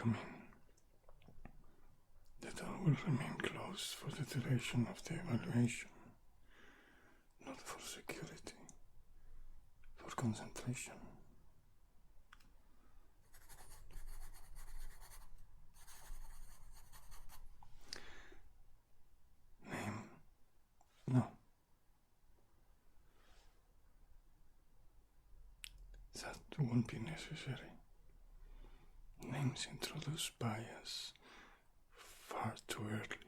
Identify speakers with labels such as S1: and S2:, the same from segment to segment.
S1: welcoming. The door will remain closed for the duration of the evaluation, not for security, for concentration. Name? No. That won't be necessary. Names introduce bias far too early.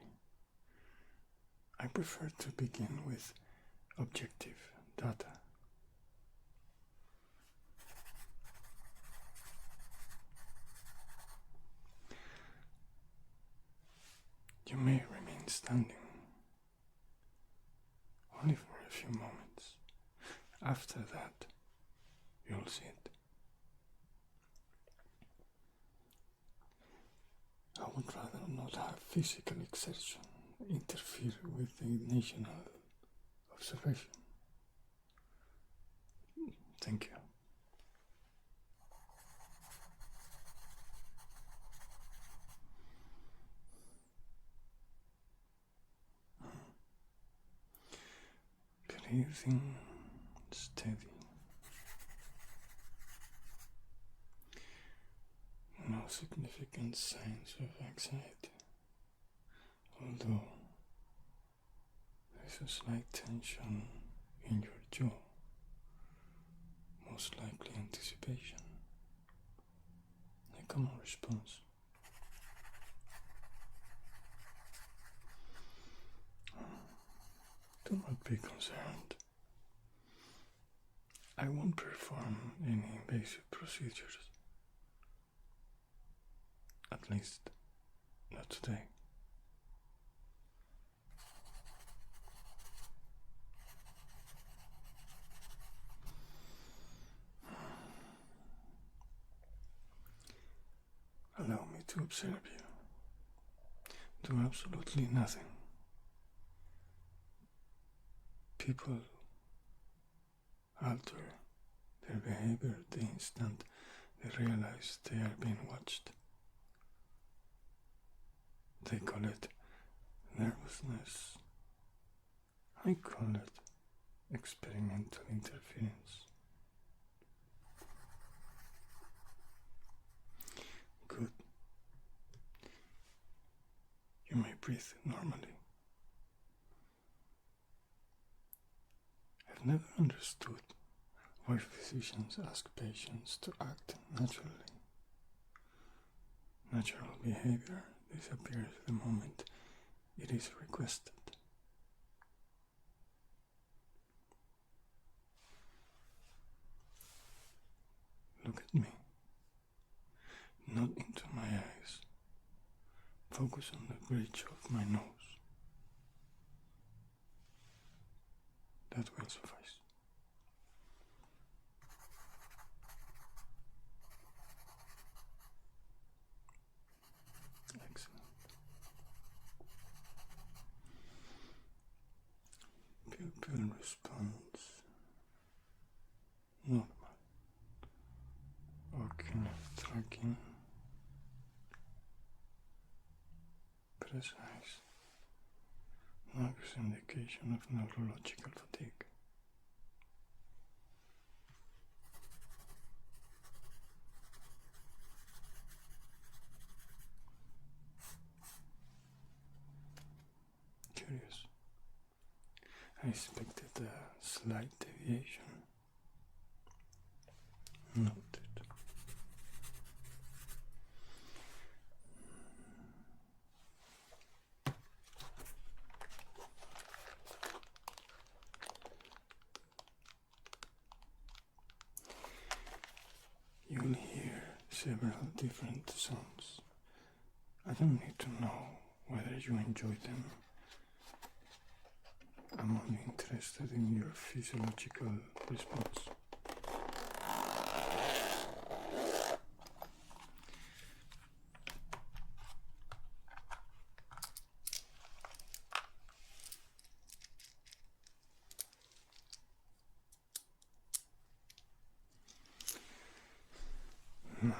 S1: I prefer to begin with objective data. You may remain standing, only for a few moments. After that, you'll sit. I would rather not have physical exertion interfere with the national observation. Thank you. Breathing steady. No significant signs of anxiety, although there is a slight tension in your jaw, most likely anticipation, a common response. Do not be concerned. I won't perform any invasive procedures. At least, not today. Allow me to observe you. Do absolutely nothing. People alter their behavior the instant they realize they are being watched. They call it nervousness. I call it experimental interference. Good. You may breathe normally. I've never understood why physicians ask patients to act naturally. Natural behavior disappears the moment it is requested. Look at me, not into my eyes. Focus on the bridge of my nose. That will suffice. Excellent. Pupil response normal. ARCANE tracking precise. No obvious indication of neurological fatigue. Curious. I expected a slight deviation. Noted. You'll hear several different sounds. I don't need to know whether you enjoy them. I'm only interested in your physiological response. Now,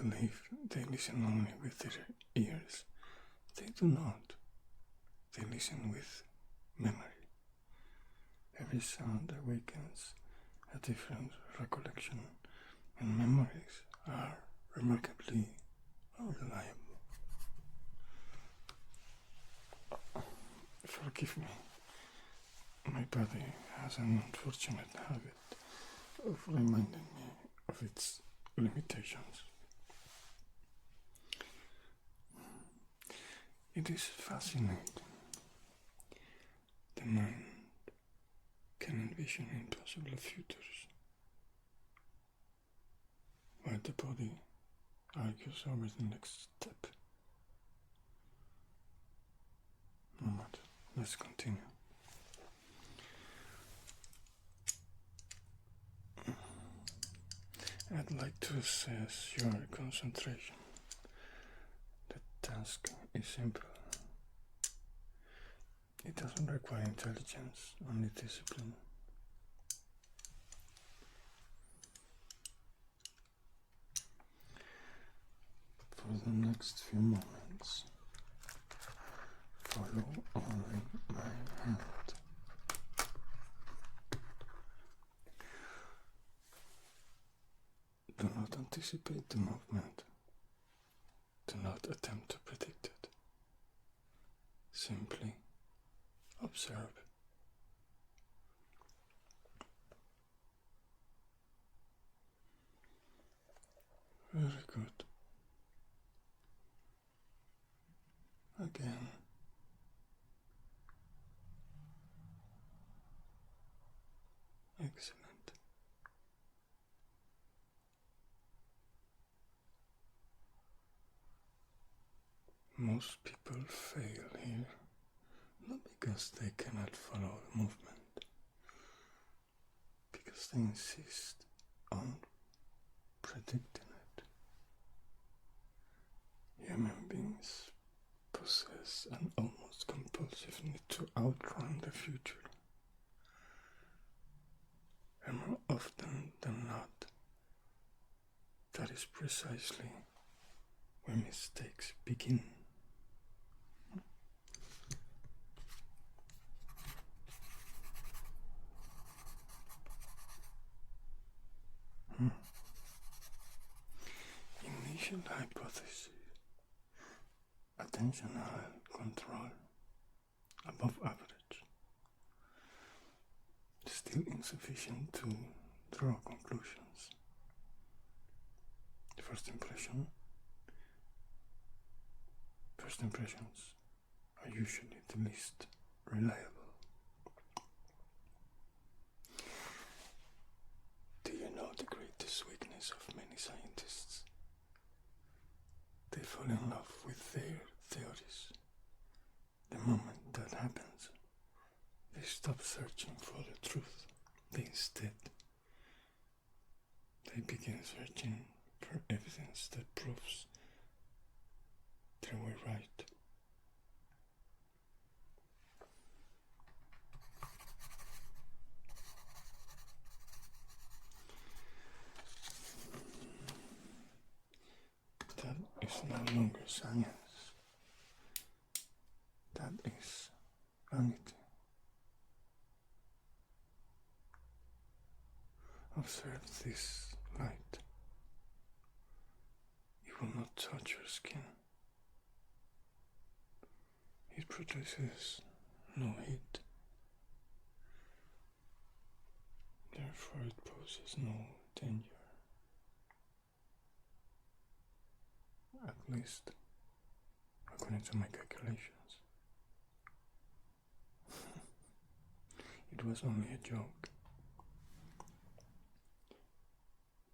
S1: believe they listen only with their ears. They do not. They listen with memory. Every sound awakens a different recollection, and memories are remarkably reliable. Forgive me. My body has an unfortunate habit of reminding me of its limitations. It is fascinating. The mind can envision impossible futures, while the body argues over the next step. No matter, let's continue. I'd like to assess your concentration. The task is simple. It doesn't require intelligence, only discipline. For the next few moments, follow only my hand. Do not anticipate the movement. Do not attempt to predict it. Simply observe. Very good. Again. Excellent. Most people fail here, not because they cannot follow the movement, because they insist on predicting it. Human beings possess an almost compulsive need to outrun the future. And more often than not, that is precisely where mistakes begin. Initial hypothesis: attentional control above average, still insufficient to draw conclusions. First impressions are usually the least reliable. Do you know the greatest weakness of many scientists? They fall in love with their theories. The moment that happens, they stop searching for the truth. They begin searching for evidence that proves they were right. That is no longer science. That is vanity. Observe this light. It will not touch your skin. It produces no heat. Therefore it poses no danger. At least, according to my calculations. It was only a joke.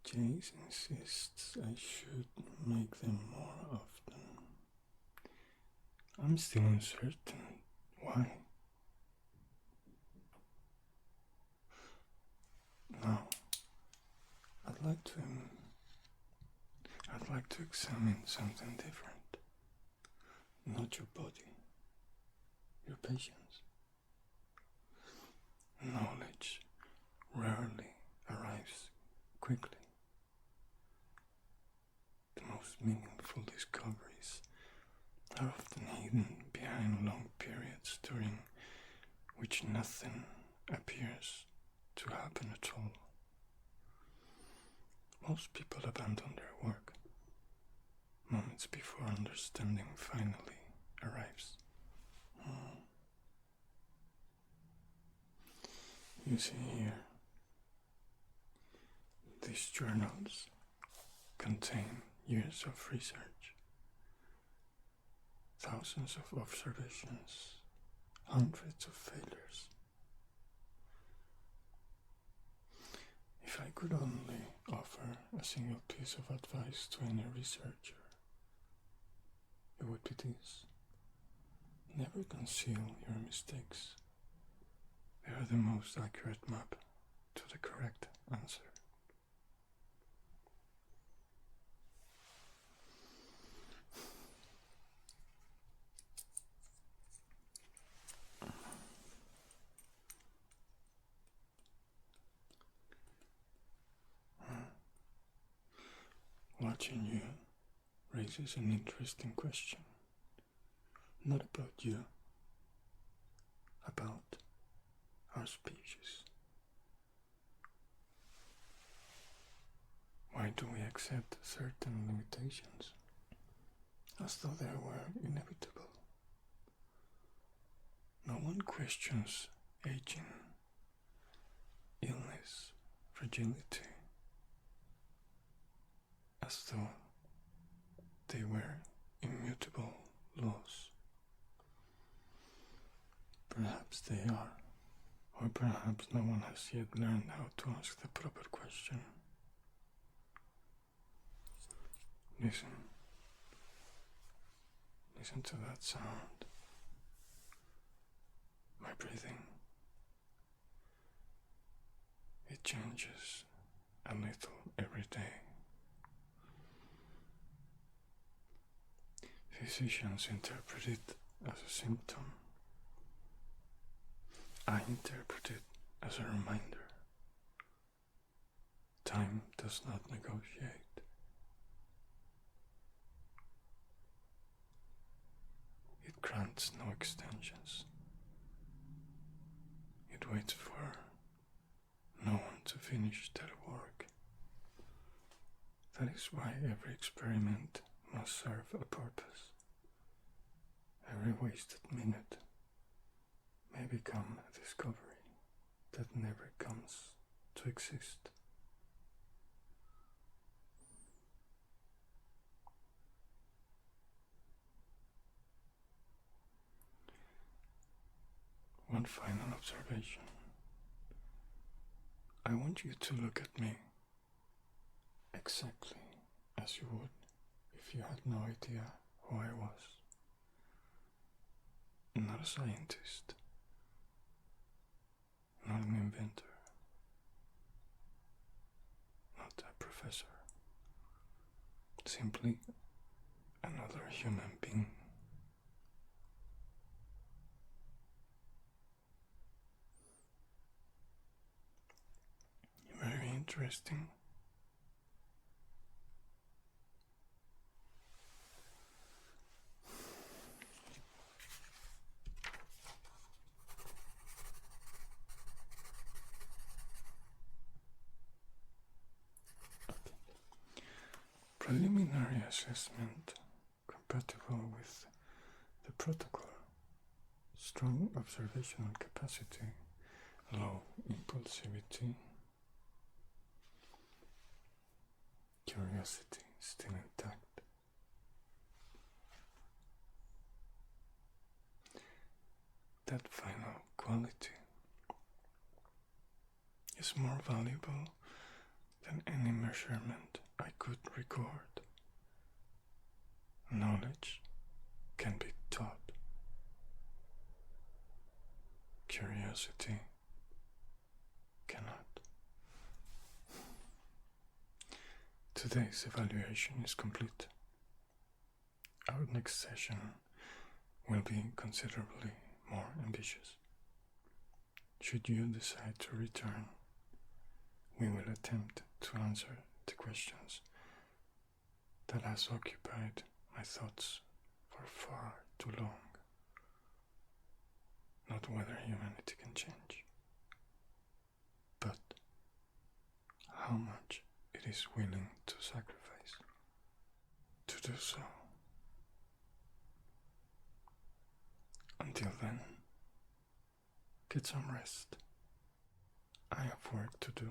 S1: Jace insists I should make them more often. I'm still uncertain. Why? Now, I'd like to examine something different. Not your body, your patience. Knowledge rarely arrives quickly. The most appears to happen at all. Most people abandon their work moments before understanding finally arrives. You see here, these journals contain years of research, thousands of observations, hundreds of failures. If I could only offer a single piece of advice to any researcher, it would be this: never conceal your mistakes. They are the most accurate map to the correct answer. Watching you raises an interesting question. Not about you, about our species. Why do we accept certain limitations as though they were inevitable? No one questions aging, illness, fragility, as though they were immutable laws. Perhaps they are, or perhaps no one has yet learned how to ask the proper question. Listen to that sound. My breathing. It changes a little every day. Physicians interpret it as a symptom. I interpret it as a reminder. Time does not negotiate. It grants no extensions. It waits for no one to finish their work. That is why every experiment must serve a purpose. Every wasted minute may become a discovery that never comes to exist. One final observation. I want you to look at me exactly as you would if you had no idea who I was. Not a scientist, not an inventor, not a professor, simply another human being. Very interesting. Preliminary assessment compatible with the protocol: strong observational capacity, low impulsivity, curiosity still intact. That final quality is more valuable than any measurement I could record. Knowledge can be taught. Curiosity cannot. Today's evaluation is complete. Our next session will be considerably more ambitious. Should you decide to return, we will attempt to answer the questions that has occupied my thoughts for far too long. Not whether humanity can change, it is willing to sacrifice to do so. Until then, get some rest. I have work to do.